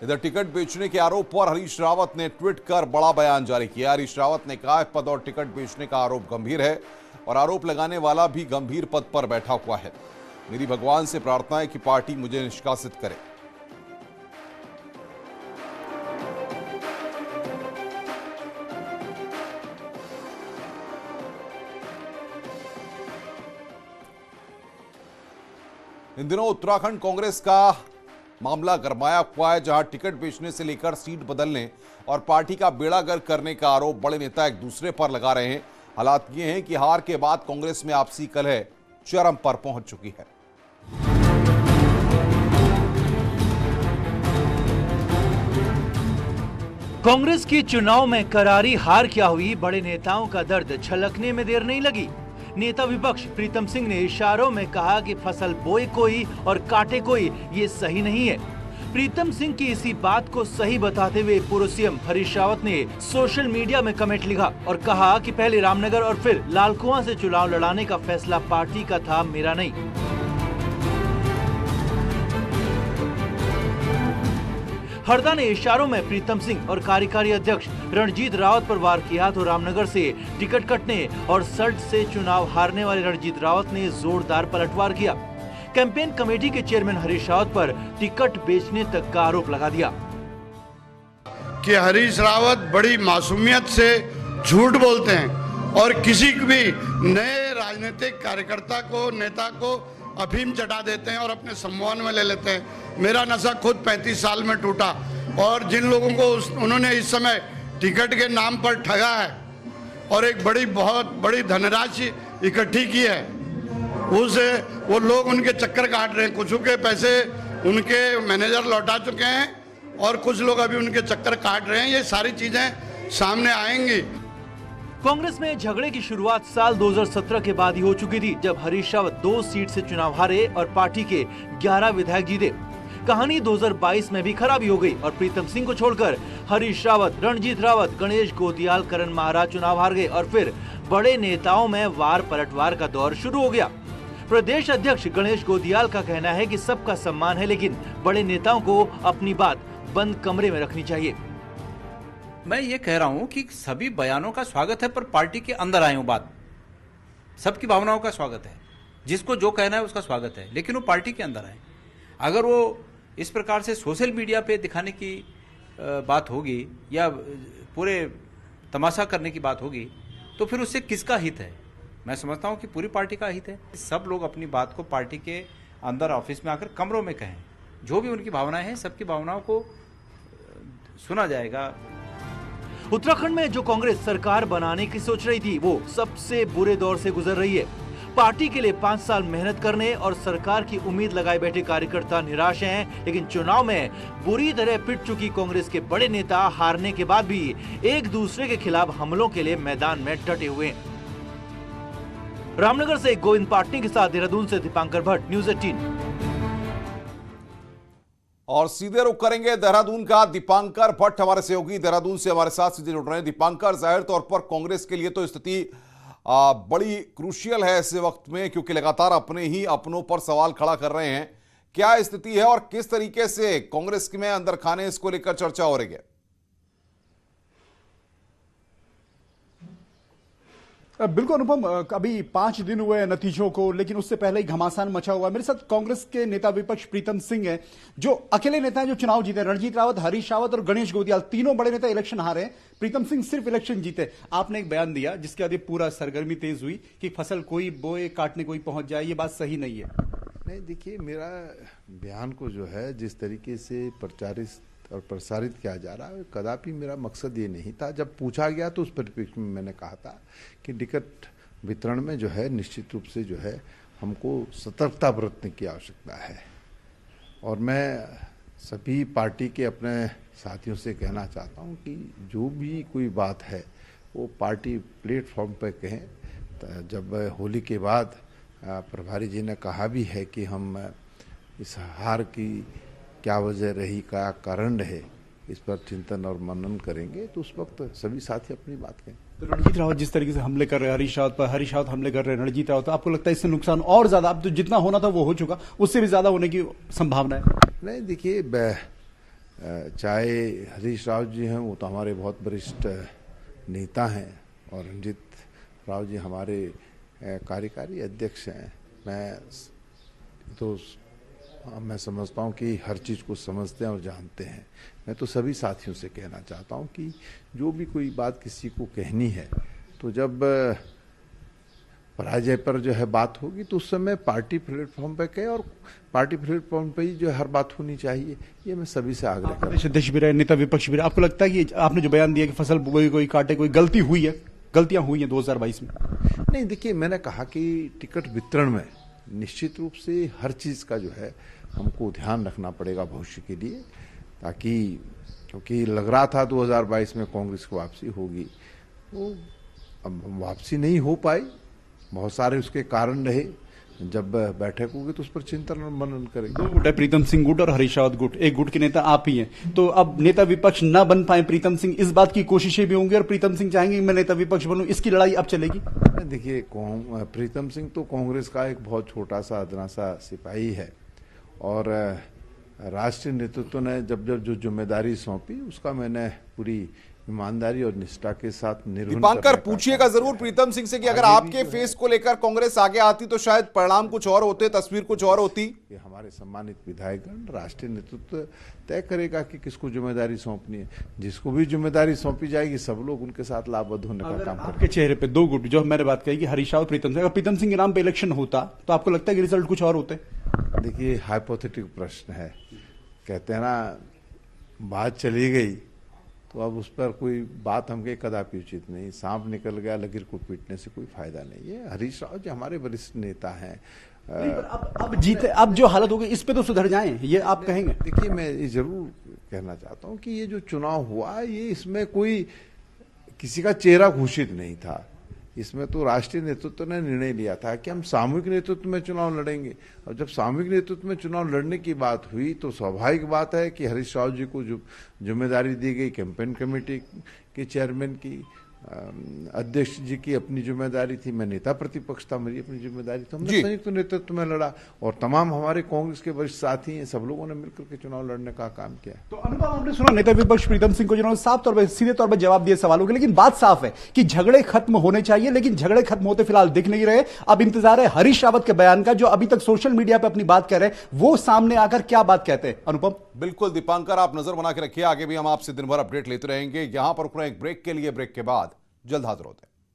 इधर टिकट बेचने के आरोप पर हरीश रावत ने ट्वीट कर बड़ा बयान जारी किया। हरीश रावत ने कहा, पद और टिकट बेचने का आरोप गंभीर है और आरोप लगाने वाला भी गंभीर पद पर बैठा हुआ है। मेरी भगवान से प्रार्थना है कि पार्टी मुझे निष्कासित करे। इन दिनों उत्तराखंड कांग्रेस का मामला गरमाया हुआ है, जहां टिकट बेचने से लेकर सीट बदलने और पार्टी का बेड़ा गर्क करने का आरोप बड़े नेता एक दूसरे पर लगा रहे हैं। हालात ये हैं कि हार के बाद कांग्रेस में आपसी कलह चरम पर पहुंच चुकी है। कांग्रेस की चुनाव में करारी हार क्या हुई, बड़े नेताओं का दर्द छलकने में देर नहीं लगी। नेता विपक्ष प्रीतम सिंह ने इशारों में कहा कि फसल बोए कोई और काटे कोई, ये सही नहीं है। प्रीतम सिंह की इसी बात को सही बताते हुए पूर्व सीएम हरीश रावत ने सोशल मीडिया में कमेंट लिखा और कहा कि पहले रामनगर और फिर लालकुआं से चुनाव लड़ाने का फैसला पार्टी का था, मेरा नहीं। हरदा ने इशारों में प्रीतम सिंह और कार्यकारी अध्यक्ष रणजीत रावत पर वार किया तो रामनगर से टिकट कटने और सल्ट से चुनाव हारने वाले रणजीत रावत ने जोरदार पलटवार किया। कैंपेन कमेटी के चेयरमैन हरीश रावत पर टिकट बेचने तक का आरोप लगा दिया कि हरीश रावत बड़ी मासूमियत से झूठ बोलते हैं और किसी भी नए राजनीतिक कार्यकर्ता को, नेता को अफीम चटा देते हैं और अपने सम्मान में ले लेते हैं। मेरा नशा खुद 35 साल में टूटा और जिन लोगों को उन्होंने इस समय टिकट के नाम पर ठगा है और एक बहुत बड़ी धनराशि इकट्ठी की है, उसे वो लोग उनके चक्कर काट रहे हैं। कुछ के पैसे उनके मैनेजर लौटा चुके हैं और कुछ लोग अभी उनके चक्कर काट रहे हैं। ये सारी चीजें सामने आएंगी। कांग्रेस में झगड़े की शुरुआत साल 2017 के बाद ही हो चुकी थी, जब हरीश रावत 2 सीट से चुनाव हारे और पार्टी के 11 विधायक जीते। कहानी 2022 में भी खराबी हो गई और प्रीतम सिंह को छोड़कर हरीश रावत, रणजीत रावत, गणेश गोदियाल, करण महाराज चुनाव हार गए और फिर बड़े नेताओं में वार पलटवार का दौर शुरू हो गया। प्रदेश अध्यक्ष गणेश गोदियाल का कहना है कि सबका सम्मान है, लेकिन बड़े नेताओं को अपनी बात बंद कमरे में रखनी चाहिए। मैं ये कह रहा हूं कि सभी बयानों का स्वागत है, पर पार्टी के अंदर आए हो बात, सबकी भावनाओं का स्वागत है। जिसको जो कहना है उसका स्वागत है, लेकिन वो पार्टी के अंदर आए। अगर वो इस प्रकार से सोशल मीडिया पे दिखाने की बात होगी या पूरे तमाशा करने की बात होगी, तो फिर उससे किसका हित है? मैं समझता हूं कि पूरी पार्टी का हित है। सब लोग अपनी बात को पार्टी के अंदर ऑफिस में आकर कमरों में कहें। जो भी उनकी भावनाएं हैं, सबकी भावनाओं को सुना जाएगा। उत्तराखंड में जो कांग्रेस सरकार बनाने की सोच रही थी, वो सबसे बुरे दौर से गुजर रही है। पार्टी के लिए 5 साल मेहनत करने और सरकार की उम्मीद लगाए बैठे कार्यकर्ता निराश हैं, लेकिन चुनाव में बुरी तरह पिट चुकी कांग्रेस के बड़े नेता हारने के बाद भी एक दूसरे के खिलाफ हमलों के लिए मैदान में डटे हुए हैं। रामनगर से गोविंद पाटनी के साथ देहरादून से दीपांकर भट्ट, न्यूज़ 18। और सीधे रुख करेंगे देहरादून का। दीपांकर भट्ट हमारे सहयोगी देहरादून से हमारे साथ सीधे जुड़ रहे हैं। दीपांकर, जाहिर तौर पर कांग्रेस के लिए तो स्थिति बड़ी क्रूशियल है ऐसे वक्त में, क्योंकि लगातार अपने ही अपनों पर सवाल खड़ा कर रहे हैं। क्या स्थिति है और किस तरीके से कांग्रेस में अंदर खाने इसको लेकर चर्चा हो रही है? बिल्कुल अनुपम, अभी 5 दिन हुए नतीजों को, लेकिन उससे पहले ही घमासान मचा हुआ है। मेरे साथ कांग्रेस के नेता विपक्ष प्रीतम सिंह हैं, जो अकेले नेता हैं जो चुनाव जीते। रणजीत रावत, हरीश रावत और गणेश गोदियाल, तीनों बड़े नेता इलेक्शन हारे। प्रीतम सिंह सिर्फ इलेक्शन जीते। आपने एक बयान दिया जिसके बाद पूरा सरगर्मी तेज हुई कि फसल कोई बोए काटने कोई पहुंच जाए, ये बात सही नहीं है। नहीं, देखिए, मेरा बयान को जो है जिस तरीके से प्रचारित और प्रसारित किया जा रहा है, कदापि मेरा मकसद ये नहीं था। जब पूछा गया तो उस परिप्रेक्ष्य में मैंने कहा था कि टिकट वितरण में जो है निश्चित रूप से जो है हमको सतर्कता बरतने की आवश्यकता है। और मैं सभी पार्टी के अपने साथियों से कहना चाहता हूं कि जो भी कोई बात है वो पार्टी प्लेटफॉर्म पर कहें। जब होली के बाद प्रभारी जी ने कहा भी है कि हम इस हार की क्या वजह रही, क्या कारण रहे, इस पर चिंतन और मनन करेंगे, तो उस वक्त सभी साथी अपनी बात कहें। तो रणजीत रावत जिस तरीके से हमले कर रहे हैं हरीश रावत पर, हरीश रावत हमले कर रहे हैं रणजीत रावत, तो आपको लगता है इससे नुकसान और ज्यादा, अब तो जितना होना था वो हो चुका, उससे भी ज्यादा होने की संभावना है? नहीं, देखिए, चाहे हरीश रावत जी हैं, वो तो हमारे बहुत वरिष्ठ नेता हैं, और रंजीत राव जी हमारे कार्यकारी अध्यक्ष हैं। मैं समझता हूँ कि हर चीज़ को समझते हैं और जानते हैं। मैं तो सभी साथियों से कहना चाहता हूँ कि जो भी कोई बात किसी को कहनी है, तो जब पराजय पर जो है बात होगी तो उस समय पार्टी प्लेटफॉर्म पे कहे, और पार्टी प्लेटफॉर्म पे ही जो है हर बात होनी चाहिए। ये मैं सभी से आग्रह करता हूं। अध्यक्ष भी रहे, नेता विपक्ष भी रहे, आपको लगता है कि आपने जो बयान दिया कि फसल कोई काटे, कोई गलती हुई है, गलतियां हुई हैं 2022 में? नहीं, देखिए, मैंने कहा कि टिकट वितरण में निश्चित रूप से हर चीज़ का जो है हमको ध्यान रखना पड़ेगा भविष्य के लिए, ताकि क्योंकि लग रहा था 2022 में कांग्रेस की वापसी होगी, वो अब वापसी नहीं हो पाई। बहुत सारे उसके कारण रहे। जब बैठक होगी तो उस पर चिंतन और मनन करेंगे। दो गुट है, प्रीतम सिंह गुट और हरीश रावत गुट। एक गुट के नेता आप ही हैं, तो अब नेता विपक्ष ना बन पाए प्रीतम सिंह, इस बात की कोशिशें भी होंगी, और प्रीतम सिंह चाहेंगे कि मैं नेता विपक्ष बनूं, इसकी लड़ाई अब चलेगी? देखिए, प्रीतम सिंह तो कांग्रेस का एक बहुत छोटा सा अदना सा सिपाही है, और राष्ट्रीय नेतृत्व ने जब जो जिम्मेदारी सौंपी उसका मैंने पूरी ईमानदारी और निष्ठा के साथ निर्वहन। दीपांकर, पूछिएगा जरूर प्रीतम सिंह से कि अगर आपके फेस को लेकर कांग्रेस आगे आती तो शायद परिणाम कुछ और होते, तस्वीर कुछ और होती। ये हमारे सम्मानित विधायकगण, राष्ट्रीय नेतृत्व तय करेगा कि किसको जिम्मेदारी सौंपनी है। जिसको भी जिम्मेदारी सौंपी जाएगी सब लोग उनके साथ लाभबद्ध होने का काम करेंगे। आपके चेहरे पे दो गुट, जो मैंने बात कही कि हरीश रावत प्रीतम सिंह, अगर प्रीतम सिंह के नाम पे इलेक्शन होता तो आपको लगता है कि रिजल्ट कुछ और होते? देखिए, हाइपोथेटिक प्रश्न है। कहते हैं ना, बात चली गई तो अब उस पर कोई बात हमके कदापि उचित नहीं। सांप निकल गया, लकीर को पीटने से कोई फायदा नहीं है। हरीश रावत जी हमारे वरिष्ठ नेता हैं। अब जीते, अब जो हालत हो गई इस पे तो सुधर जाएं, ये आप कहेंगे? देखिए, मैं ये जरूर कहना चाहता हूं कि ये जो चुनाव हुआ, ये इसमें कोई किसी का चेहरा घोषित नहीं था। इसमें तो राष्ट्रीय नेतृत्व ने निर्णय लिया था कि हम सामूहिक नेतृत्व में चुनाव लड़ेंगे। और जब सामूहिक नेतृत्व में चुनाव लड़ने की बात हुई तो स्वाभाविक बात है कि हरीश रावत जी को जो जिम्मेदारी दी गई कैंपेन कमेटी के चेयरमैन की, अध्यक्ष जी की अपनी जिम्मेदारी थी, मैं नेता प्रतिपक्ष था, मेरी अपनी जिम्मेदारी थी। हमने संयुक्त नेतृत्व में लड़ा, और तमाम हमारे कांग्रेस के वरिष्ठ साथी हैं, सब लोगों ने मिलकर के चुनाव लड़ने का काम किया। तो अनुभव, आपने सुना नेता विपक्ष प्रीतम सिंह को, जिन्होंने साफ तौर पर सीधे तौर पर जवाब दिए सवालों के, लेकिन बात साफ है कि झगड़े खत्म होने चाहिए, लेकिन झगड़े खत्म होते फिलहाल दिख नहीं रहे। अब इंतजार है हरीश रावत के बयान का, जो अभी तक सोशल मीडिया पर अपनी बात कर रहे हैं, वो सामने आकर क्या बात कहते हैं। अनुपम? बिल्कुल दीपांकर, आप नजर बना के रखिए, आगे भी हम आपसे दिन भर अपडेट लेते रहेंगे। यहां पर एक ब्रेक के लिए, ब्रेक के बाद जल्द हाजिर होते हैं।